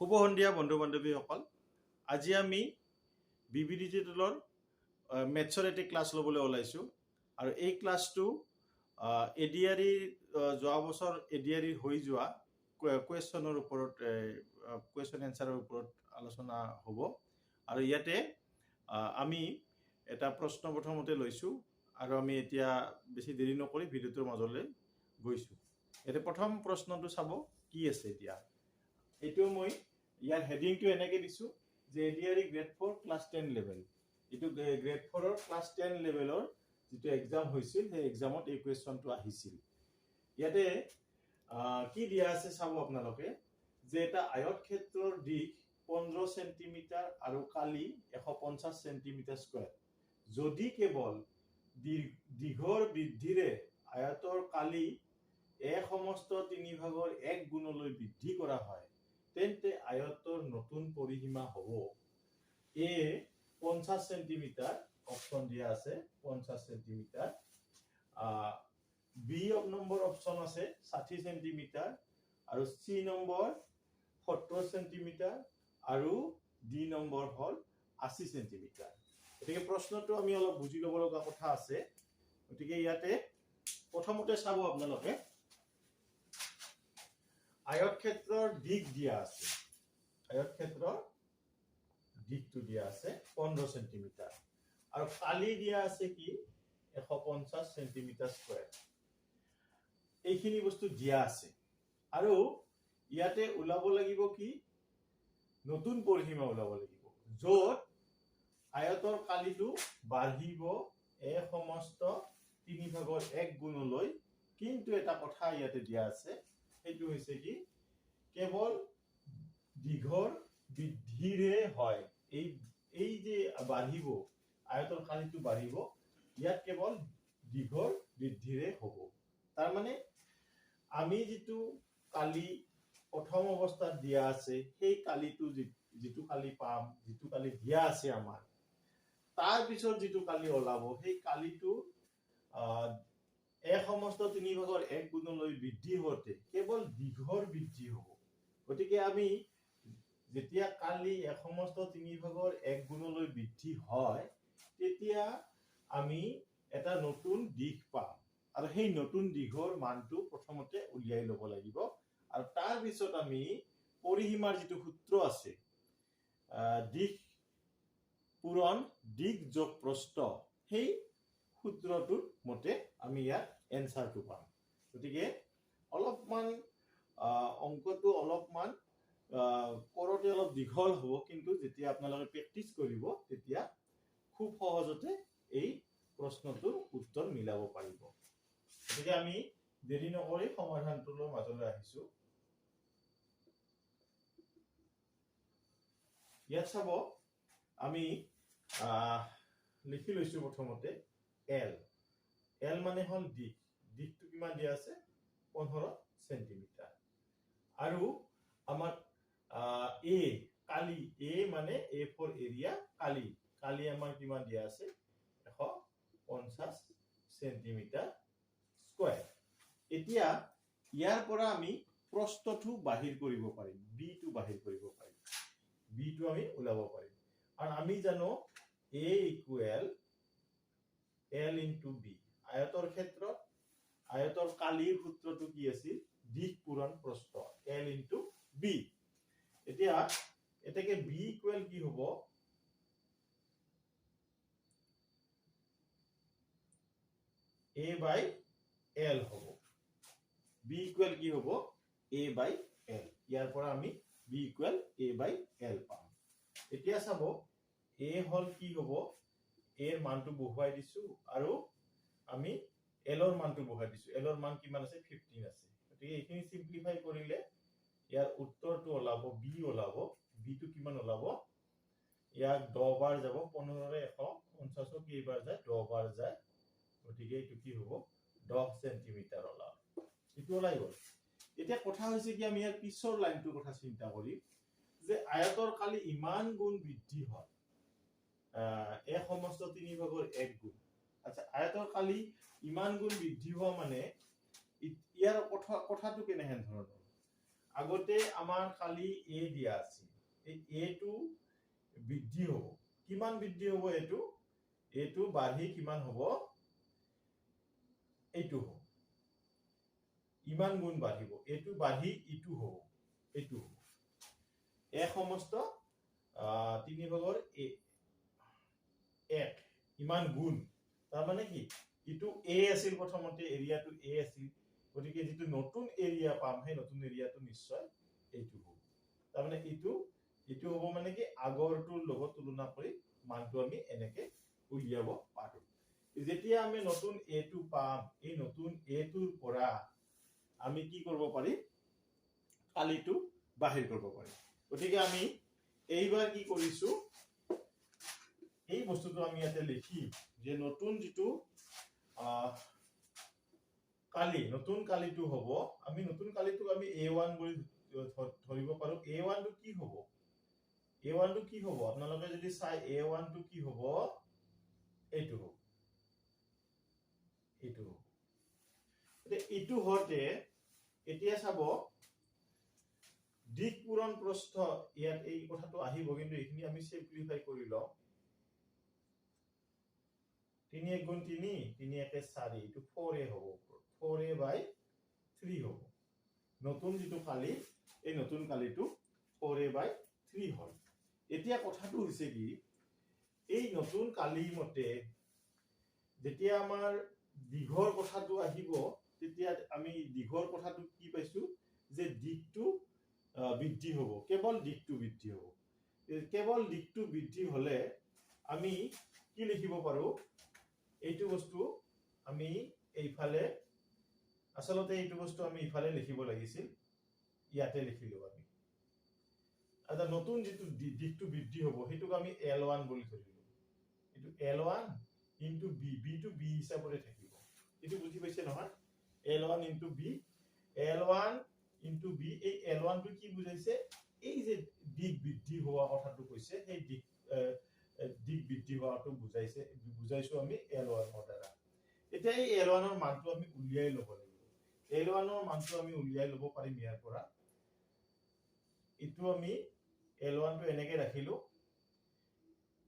শুভ সন্ধিয়া বন্ধু বান্ধৱীসকল। আজি আমি বিবি ডিজিটেলৰ মেথছৰ এটি ক্লাছ ল'বলৈ ওলাইছোঁ আৰু এই ক্লাছটো এডিআৰই যোৱা বছৰ এডিআৰই হৈ যোৱা কুৱেশ্যনৰ ওপৰত কুৱেশ্যন এনচাৰৰ ওপৰত আলোচনা হ'ব। আৰু ইয়াতে আমি এটা প্ৰশ্ন প্ৰথমতে লৈছোঁ আৰু আমি এতিয়া বেছি দেৰি নকৰি ভিডিঅ'টোৰ মাজলৈ গৈছোঁ। এতিয়া প্ৰথম প্ৰশ্নটো চাব কি আছে এতিয়া। এইটো মই ইয়াৰ হেডিংটো এনেকৈ দিছোঁ যে এডিআৰই গ্ৰেড 4 ক্লাছ 10 লেভেল। এইটো গ্ৰেড 4ৰ ক্লাছ 10 লেভেলৰ যিটো এক্সাম হৈছিল সেই এক্সামত এই কুৱেশ্যনটো আহিছিল। ইয়াতে কি দিয়া আছে চাব আপোনালোকে যে এটা আয়তক্ষেত্ৰৰ দিশ 15 সেন্টিমিটাৰ আৰু কালি 150 সেন্টিমিটাৰ স্কোয়াৰ। যদি কেৱল দীঘৰ বৃদ্ধিৰে আয়তৰ কালি সমস্ত 3/1 গুণলৈ বৃদ্ধি কৰা হয় তেন্তে আয়তৰ নতুন পৰিসীমা হ'ব এ 50 সেন্টিমিটাৰ, অপশন দিয়া আছে 50 সেন্টিমিটাৰ, বি নম্বৰ অপশন আছে 60 সেন্টিমিটাৰ আৰু সি নম্বৰ 70 সেন্টিমিটাৰ আৰু ডি নম্বৰ হল 80 সেন্টিমিটাৰ। গতিকে প্ৰশ্নটো আমি অলপ বুজি ল'ব লগা কথা আছে। গতিকে ইয়াতে প্ৰথমতে চাব আপোনালোকে আয়তক্ষেত্ৰৰ দিক দিয়া আছে। আয়তক্ষেত্ৰৰ দিকটো দিয়া আছে 15 সেন্টিমিটাৰ আৰু কালি দিয়া আছে কি 150 সেন্টিমিটাৰ স্কয়াৰ। এইখিনি বস্তু দিয়া আছে আৰু ইয়াতে ওলাব লাগিব কি নতুন পৰিসীমা ওলাব লাগিব য'ত আয়তৰ কালিটো বাঢ়িব সমস্ত 3/1 গুণলৈ। কিন্তু এটা কথা ইয়াতে দিয়া আছে, সেইটো হৈছে কি কেৱল দীঘৰ বৃদ্ধিৰে হয়। এই যে বাঢ়িব আয়তৰ কালিটো বাঢ়িব, ইয়াত কেৱল দীঘৰ বৃদ্ধিৰে হ'ব। তাৰ মানে আমি যিটো কালি প্ৰথম অৱস্থাত দিয়া আছে সেই কালিটো যিটো কালি পাম, যিটো কালি দিয়া আছে আমাৰ, তাৰ পিছত যিটো কালি ওলাব সেই কালিটো সমস্ত 3/1 গুণলৈ বৃদ্ধি হওঁতে কেৱল দীঘৰ বৃদ্ধি হ'ব। গতিকে আমি যেতিয়া কালি সমস্ত 3/1 গুণলৈ বৃদ্ধি হয় তেতিয়া আমি এটা নতুন দিশ পাম আৰু সেই নতুন দিশৰ মানটো প্ৰথমতে উলিয়াই ল'ব লাগিব। আৰু তাৰ পিছত আমি পৰিসীমাৰ যিটো সূত্ৰ আছে দিশ পূৰণ দিক যোগ প্ৰস্থ, সেই সূত্ৰটোৰ মতে আমি ইয়াত এনসাৰটো পাম। গতিকে অলপমান অংকটো অলপমান কৰোঁতে অলপ দীঘল হ'ব, কিন্তু যেতিয়া আপোনালোকে প্ৰেক্টিচ কৰিব তেতিয়া খুব সহজতে এই প্ৰশ্নটোৰ উত্তৰ মিলাব পাৰিব। গতিকে আমি দেৰি নকৰি সমাধানটোৰ মাজলৈ আহিছো। ইয়াত চাব আমি লিখি লৈছো প্ৰথমতে এল। এল মানে হল দিক। দিকটো কিমান দিয়া আছে 15 সেন্টিমিটাৰ আৰু আমাৰ এ কালি, এ মানে এ ফৰ এৰিয়া, কালি আমাৰ কিমান দিয়া আছে 150 সেন্টিমিটাৰ স্কয়াৰ। এতিয়া ইয়াৰ পৰা আমি প্ৰস্থটো বাহিৰ কৰিব পাৰিম, বি টো বাহিৰ কৰিব পাৰিম, বি টো আমি ওলাব পাৰিম। আৰু আমি জানো a equal L into B. আয়তৰ ক্ষেত্ৰত আয়তৰ কালিৰ সূত্ৰটো কি আছিল দিক পূৰণ প্ৰস্থ, এল ইনটু বি। এতিয়া এটাকে বি ইকুৱেল কি হ'ব a বাই l হ'ব। b ইকুৱেল কি হ'ব a বাই l। ইয়াৰ পৰা আমি b equal a by l পাম। এতিয়া চাব a হল কি হ'ব, a ৰ মানটো বহুৱাই দিছো আৰু আমি l ৰ মানটো বহুৱাই দিছো। l ৰ মান কিমান আছে 15 আছে। গতিকে এইখিনি সিম্পলিফাই কৰিলে ইয়াৰ উত্তৰটো ওলাব b ওলাব। b টো কিমান ওলাব, ইয়াক 10 বাৰ যাব, 15 ৰে 150 কেইবাৰ যায় 10 বাৰ যায়। গতিকে এইটো কি হ'ব 10 সেন্টিমিটাৰ ওলাব। এইটো ওলাই গ'ল। এতিয়া কথা হৈছে কি আমি ইয়াৰ পিছৰ লাইনটোৰ কথা চিন্তা কৰিম যে আয়তৰ কালি ইমান গুণ বৃদ্ধি হয় সমস্ত 3/1 গুণ। আচ্ছা, আয়তৰ কালি ইমান গুণ বৃদ্ধি হোৱা মানে ইয়াৰ কথাটো কেনেহেন ধৰণৰ, আগতে আমাৰ খালি এ দিয়া আছিল, এই এটো বৃদ্ধি হ'ব। কিমান বৃদ্ধি হ'ব? এটো বাঢ়ি কিমান হ'ব? এইটো হ'ব, ইমান গুণ বাঢ়িব। এইটো বাঢ়ি ইটো হ'ব, এইটো হ'ব। এ সমস্ত 3/1 ইমান গুণ। তাৰমানে কি, ইটো এ আছিল প্ৰথমতে, এৰিয়াটো এ আছিল, গতিকে যিটো নতুন এৰিয়া পাম সেই নতুন এৰিয়াটো নিশ্চয় এইটো হ'ব। তাৰমানে ইটো হ'ব মানে কি, আগৰটোৰ লগত তুলনা কৰি মানটো আমি এনেকে উলিয়াব পাৰো। যেতিয়া আমি নতুন এটো পাম, এই নতুন এটোৰ পৰা আমি কি কৰিব পাৰিম? কালিটো বাহিৰ কৰিব পাৰিম। গতিকে আমি এইবাৰ কি কৰিছো, এই বস্তুটো আমি ইয়াতে লিখি যে নতুন যিটো নতুন কালিটো হ'ব, আমি নতুন কালিটোক আমি a1 বুলি ধৰিব পাৰো। a1 টো কি হ'ব? a1 টো কি হ'ব? আপোনালোকে যদি চাই a1 টো কি হ'ব? এইটো হ'ব, এইটো হ'ব। এইটো হতে এতিয়া চাব, দিক পূৰণ প্ৰস্থ, ইয়াত এই কথাটো আহিব, কিন্তু এইখিনি আমি সিম্পলিফাই কৰি লওঁ। 3 × 3 3 × 4, এইটো 4a হ'ব, 4a/3 হ'ব। নতুন যিটো কালি, এই নতুন কালিটো 4a/3 হ'ল। এতিয়া কথাটো হৈছে কি, এই নতুন কালি মতে যেতিয়া আমাৰ দীঘৰ কথাটো আহিব, তেতিয়া আমি দীঘৰ কথাটো কি পাইছো, যে দিকটো বৃদ্ধি হ'ব, কেৱল দিকটো বৃদ্ধি হ'ব। কেৱল দিকটো বৃদ্ধি হলে আমি কি লিখিব পাৰো? এইটো বস্তু আমি এইফালে, আচলতে এইটো বস্তু আমি ইফালে লিখিব লাগিছিল, ইয়াতে লিখিলো আমি। এটা নতুন যিটো দিকটো বৃদ্ধি হ'ব সেইটোক আমি L1 বুলি ধৰিলো। এইটো L1 ইনটু b, b টো b হিচাপে থাকিব। এইটো বুজি পাইছে নহয়? L1 into b, L1 into b, এই L1 টো কি বুজাইছে? এই যে দিক বৃদ্ধি হোৱা কথাটো কৈছে, সেই দিক বৃদ্ধি হোৱাটো বুজাইছো আমি L1 ৰ দ্বাৰা। এতিয়া এই L1 ৰ মানটো আমি উলিয়াই ল'ব লাগিব। L1 ৰ মানটো আমি উলিয়াই ল'ব পাৰিম ইয়াৰ পৰা। এইটো আমি L1 টো এনেকে ৰাখিলো,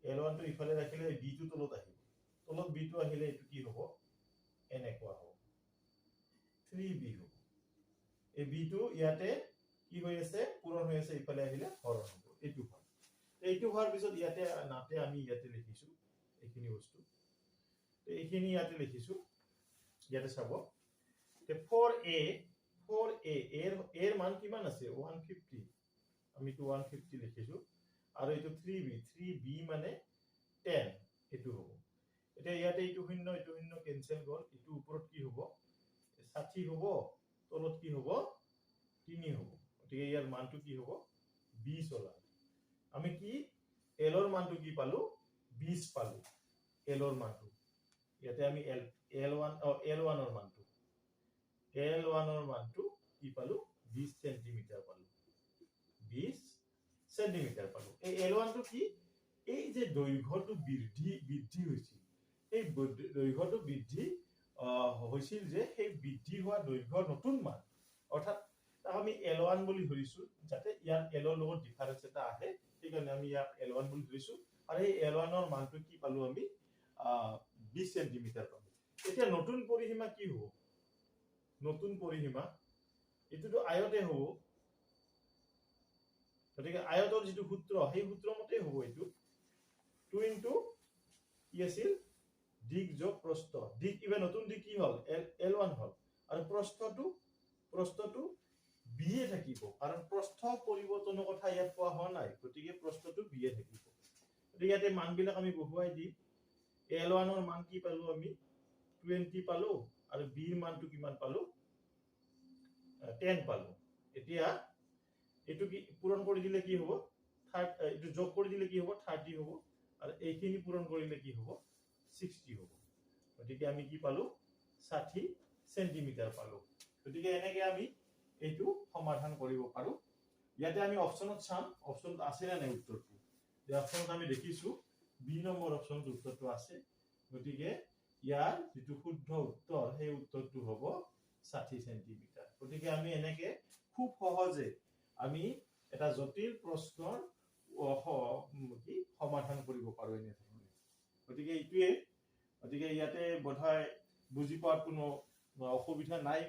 L1 টো ইফালে ৰাখিলে b টো তলত আহিব, তলত b টো আহিলে এইটো কি হ'ব? এনেকুৱা হ'ব, 3b হ'ব। এই b টো ইয়াতে কি হৈ আছে? পূৰণ হৈ আছে, ইফালে আহিলে হৰণ হ'ব। এইটো হোৱাৰ পিছত ইয়াতে নাতে আমি ইয়াতে লিখিছো এইখিনি বস্তু, এইখিনি ইয়াতে লিখিছো। ইয়াতে চাব, 4a এৰ মান কিমান আছে? 150, আমি 150 লিখিছো। আৰু এইটো 3b মানে 10, এইটো হ'ব। এতিয়া ইয়াতে এইটো শূন্য কেনসেল গ'ল, এইটো ওপৰত কি হ'ব? 60 হ'ব, তলত কি হ'ব? 3 হ'ব। গতিকে ইয়াৰ মানটো কি হ'ব? 20 হ'ল। আমি কি L ৰ মানটো কি পালো? 20 পালো। L ৰ মানটো ইয়াতে আমি L1 ৰ মানটো কি পালো? 20 সেন্টিমিটাৰ পালো, 20 সেন্টিমিটাৰ পালো। এই L1 টো কি? এই যে দৈৰ্ঘ্যটো বৃদ্ধি হৈছিল, এই দৈৰ্ঘ্যটো বৃদ্ধি হৈছিল যে, সেই বৃদ্ধি হোৱা দৈৰ্ঘ্যৰ নতুন মান, অৰ্থাৎ আমি L1 বুলি ধৰিছো, যাতে ইয়াৰ L ৰ লগত ডিফাৰেন্স এটা আহে, সেইকাৰণে আমি ইয়াক L1 বুলি ধৰিছো। আৰু এই L1 ৰ মানটো কি পালো? আমি 20 সেন্টিমিটাৰ পালো। এতিয়া নতুন পৰিসীমা কি হ'ব? নতুন পৰিসীমা এইটোতো আয়তে হ'ব, গতিকে আয়তৰ যিটো সূত্ৰ, সেই সূত্ৰ মতে হ'ব। এইটো 2 ইনটু কি আছিল? দিক যোগ প্ৰস্থ। দিক ইবা নতুন দিক কি হ'ল? L1 হ'ল। আৰু প্ৰস্থটো b এ থাকিব, কাৰণ প্ৰস্থ পৰিৱৰ্তনৰ কথা ইয়াত কোৱা হোৱা নাই, গতিকে প্ৰস্থটো b এ থাকিব। গতিকে ইয়াতে মানবিলাক আমি বহুৱাই দিম। L1 ৰ মান কি পালো? আমি 20 পালো, আৰু b ৰ মানটো কিমান পালো? 10 পালো। এতিয়া এইটো কি পূৰণ কৰি দিলে কি হ'ব? এইটো যোগ কৰি দিলে কি হ'ব? 30 হ'ব। আৰু এইখিনি পূৰণ কৰিলে কি হ'ব? 60 হ'ব। গতিকে আমি কি পালো? 60 সেন্টিমিটাৰ পালো। গতিকে এনেকে আমি এইটো সমাধান কৰিব পাৰো। ইয়াতে আমি অপচনত চাম, অপচনত আছে না নাই উত্তৰটো। এই অপচনত আমি দেখিছো বি নম্বৰ অপচনত উত্তৰটো আছে। গতিকে ইয়াৰ যিটো শুদ্ধ উত্তৰ, সেই উত্তৰটো হ'ব 60 সেন্টিমিটাৰ। গতিকে আমি এনেকে খুব সহজে আমি এটা জটিল প্ৰশ্নৰ সমাধান কৰিব পাৰো এনেধৰণে। গতিকে এইটোৱে, গতিকে ইয়াতে বোধহয় বুজি পোৱাত কোনো অসুবিধা নাই।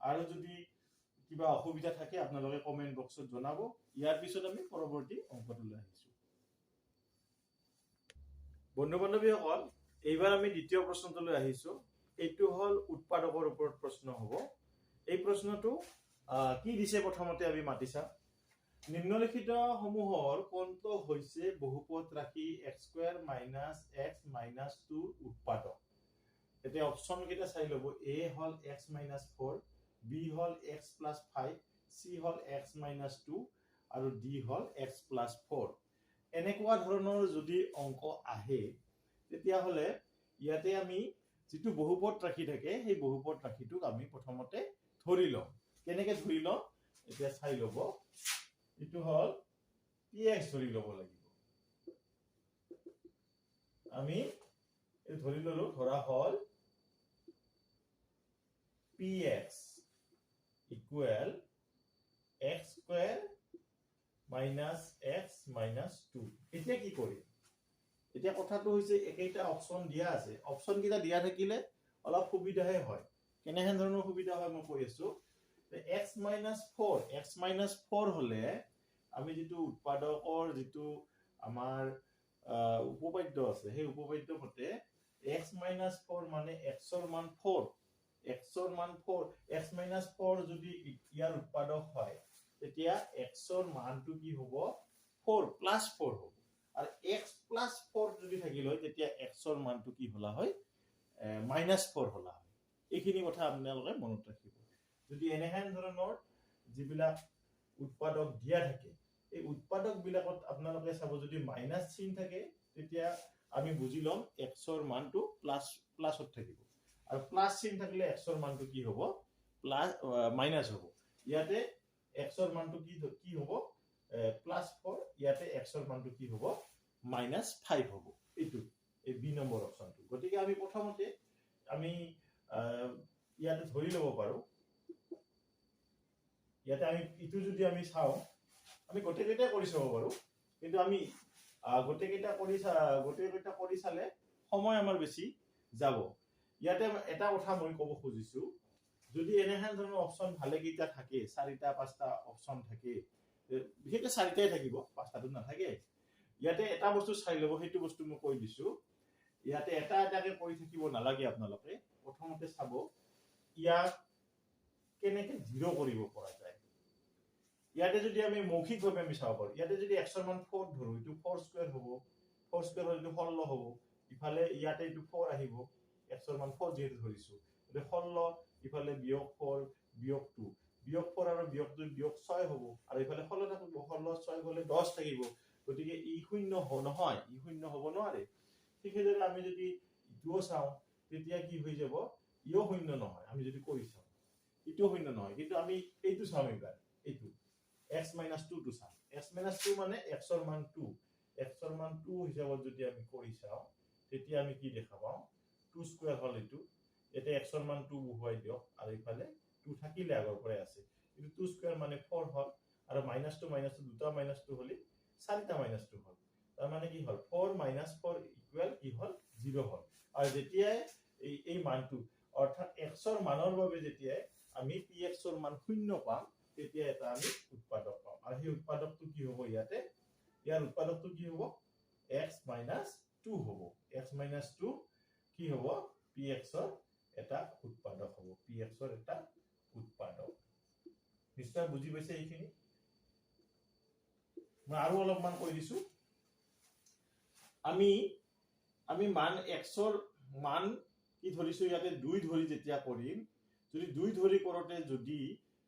আৰু যদি কিবা অসুবিধা থাকে আপোনালোকে কমেন্ট বক্সত জনাব। ইয়াৰ পিছত আমি পৰৱৰ্তী অংকটোলৈ আহিছো। বন্ধু বান্ধৱীসকল, এইবাৰ আমি দ্বিতীয় প্ৰশ্নটোলৈ আহিছো। এইটো হল উৎপাদকৰ ওপৰত প্ৰশ্ন হ'ব। এই প্ৰশ্নটো কি দিছে প্ৰথমতে আমি মাতি চাম। নিম্নলিখিত সমূহৰ কোনটো হৈছে বহুপদ ৰাশি x² - x - 2 উৎপাদক। এতিয়া অপচন কেইটা চাই লব। a hall x - 4, b hall x + 5, c hall x - 2 আৰু d হল x + 4। এনেকুৱা ধৰণৰ যদি অংক আহে তেতিয়া হলে ইয়াতে আমি যেটো বহুপদ ৰাশি থাকে সেই বহুপদ ৰাশিটোক আমি প্ৰথমতে ধৰি লম। কেনেকে ধৰি লম এতিয়া চাই লব। এটো হল px ধৰি লব লাগিব। আমি ধৰি ললো, ধৰা হল px equal x² - x - 2। এতিয়া কি কৰিম? এতিয়া কথাটো হৈছে একেটা অপচন দিয়া আছে। অপচন কেইটা দিয়া থাকিলে অলপ সুবিধাহে হয়। কেনেহেন ধৰণৰ সুবিধা হয় মই কৈ আছো। x - 4 হলে আমি যেটো উৎপাদকৰ যেটো আমাৰ উপপাদ্য আছে সেই উপপাদ্য মতে x - 4 মানে x ৰ মান 4, x ৰ মান 4, x - 4 যদি ইয়াৰ উৎপাদক হয় তেতিয়া x ৰ মানটো কি হ'ব 4 + 4 হ'ব। আৰু x + 4 যদি থাকিল হয় তেতিয়া x ৰ মানটো কি হলা হয় -4 হলা হয়। এইখিনি কথা আপোনালোকে মনত ৰাখিব। যদি এনেহেন ধৰণৰ যিবিলাক উৎপাদক দিয়া থাকে এই উৎপাদক বিলাকত আপোনালোকে চাব যদি মাইনাস চিন থাকে তেতিয়া আমি বুজি লম x ৰ মানটো প্লাছত থাকিব। আৰু প্লাস চিন থাকিলে x ৰ মানটো কি হ'ব মাইনাস হ'ব। ইয়াতে x ৰ মানটো কি হ'ব +4, ইয়াতে x ৰ মানটো কি হ'ব -5 হ'ব। এইটো এই বি নম্বৰ অপচনটো। গতিকে আমি প্ৰথমতে আমি ইয়াতে ধৰি লব পাৰো। ইয়াতে আমি ইটো যদি আমি চাও আমি গোটেইকেইটা কৰি চাব পাৰো, কিন্তু আমি গোটেইকেইটা কৰি চালে সময় আমাৰ বেছি যাব। ইয়াতে এটা কথা মই ক'ব খুজিছো, যদি এনেহেন ধৰণৰ অপচন ভালে কেইটা থাকে, 4টা 5টা অপচন থাকে, বিশেষকৈ 4টাই থাকিব, 5টাটো নাথাকে। ইয়াতে এটা বস্তু চাই লব, সেইটো বস্তু মই কৈ দিছো। ইয়াতে এটা এটাকে কৰি থাকিব নালাগে আপোনালোকে। প্ৰথমতে চাব ইয়াক কেনেকে 0 কৰিব পৰা যায়। ইয়াতে যদি আমি মৌখিকভাৱে আমি চাব পাৰো, ইয়াতে যদি x ৰ মান 4 ধৰো, এটো 4² হ'ব, 4² হলে 16 হ'ব। ইফালে ইয়াতে এটো 4 আহিব, x ৰ মান 4 যেহেতু ধৰিছো, এটো 16, ইফালে -4 -2, -4 আৰু -2 6 হ'ব। আৰু ইফালে 16 থাকিব, 16 6 গলে 10 থাকিব। গতিকে ই শূন্য নহয়, ই শূন্য হ'ব নোৱাৰে। ঠিক সেইদৰে আমি যদি ইটোও চাও তেতিয়া কি হৈ যাব, ইও শূন্য নহয়। আমি যদি কৰি চাও ইটোও শূন্য নহয়, কিন্তু আমি এইটো চাও এবাৰ, এইটো x - 2 টো চাম। x - 2 মানে x ৰ মান 2, x ৰ মান 2 হিচাপত যদি আমি কৰি চাও তেতিয়া আমি কি দেখা পাও 2² হল এইটো। এতে x ৰ মান 2 বহুৱাই দিয়ক, আৰু ইফালে 2 থাকিলে আগৰ পৰাই আছে, কিন্তু 2² মানে 4 হল, আৰু -2 দুটা -2 হলি 4টা -2 হল। তাৰ মানে কি হল 4 - 4 ইকুৱেল কি হল 0 হল। আৰু যেতিয়া এই মানটো অৰ্থাৎ x ৰ মানৰ বাবে যেতিয়া আমি px ৰ মান 0 পাম তেতিয়া এটা আমি উৎপাদক পাম। আৰু সেই উৎপাদকটো কি হ'ব, ইয়াতে ইয়াৰ উৎপাদকটো কি হ'ব x - 2 হ'ব। x - 2 কি হ'ব px ৰ এটা উৎপাদক হ'ব, px ৰ এটা উৎপাদক। নিশ্চয় বুজি পাইছে এইখিনি। মই আৰু অলপমান কৈ দিছো। আমি মান x ৰ মান কি ধৰিছো, ইয়াতে 2 ধৰি যেতিয়া কৰিম, যদি 2 ধৰি কৰোতে যদি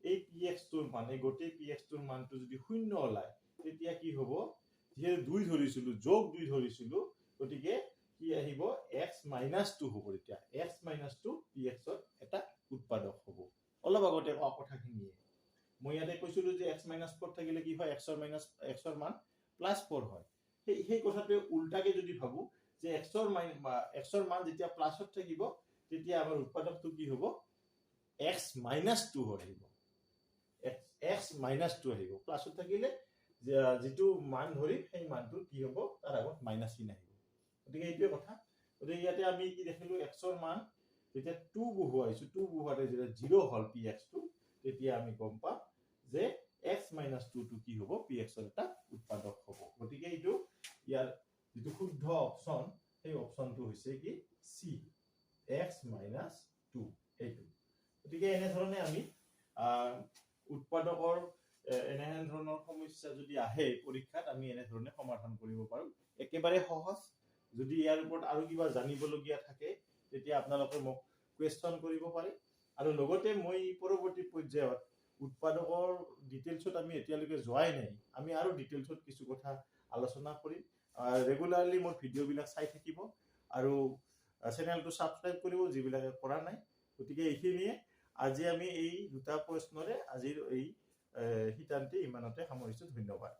এই px টোৰ মান, এই গোটেই px টোৰ মানটো যদি 0 ওলায় তেতিয়া কি হ'ব, যেহেতু 2 ধৰিছিলো, যোগ 2 ধৰিছিলো, গতিকে কি আহিব x - 2 হ'ব। এতিয়া x - 2 px ৰ এটা উৎপাদক হ'ব। অলপ আগতে কথাখিনিয়ে মই ইয়াতে কৈছিলো যে x - 4 থাকিলে কি হয়, x ৰ মান +4 হয়। সেই কথাটোৱে উল্টাকে যদি ভাবো যে x ৰ মান যেতিয়া প্লাছত থাকিব তেতিয়া আমাৰ উৎপাদকটো কি হ'ব x - 2 হৈ আহিব। x x মাইনাছ 2 আহিব প্লাছত থাকিলে যেটো মান ধৰিম সেই মানটো কি হ'ব তাৰ আগত মাইনাছ চিন আহিব গতিকে এইটোৱে কথা গতিকে ইয়াতে আমি কি দেখিলো x ৰ মান যেতিয়া 2 বহুৱাইছো 2 বহুৱাতে যেতিয়া 0 হল px টো তেতিয়া আমি গম পাম যে x minus 2 টো কি হ'ব px ৰ এটা উৎপাদক হ'ব গতিকে এইটো ইয়াৰ যেটো শুদ্ধ অপচন সেই অপচনটো হৈছে কি c x minus 2 এইটো গতিকে এনে ধৰণে আমি উৎপাদকৰ এনে ধৰণৰ সমস্যা যদি আহে পৰীক্ষাত আমি এনে ধৰণে সমাধান কৰিব পাৰো একেবাৰে সহজ যদি ইয়াৰ ওপৰত আৰু কিবা জানিবলগীয়া থাকে তেতিয়া আপোনালোকে মোক কোৱেশ্চন কৰিব পাৰে আৰু লগতে মই পৰৱৰ্তী পৰ্যায়ত উৎপাদকৰ ডিটেইলছত আমি এতিয়ালৈকে যোৱাই নাই আমি আৰু ডিটেইলছত কিছু কথা আলোচনা কৰিম ৰেগুলাৰলি মোৰ ভিডিঅ'বিলাক চাই থাকিব আৰু চেনেলটো সাবস্ক্ৰাইব কৰিব যিবিলাকে কৰা নাই গতিকে এইখিনিয়ে আজি আমি এই দুটা প্ৰশ্নৰে আজিৰ এই শিতানটি ইমানতে সামৰিছো ধন্যবাদ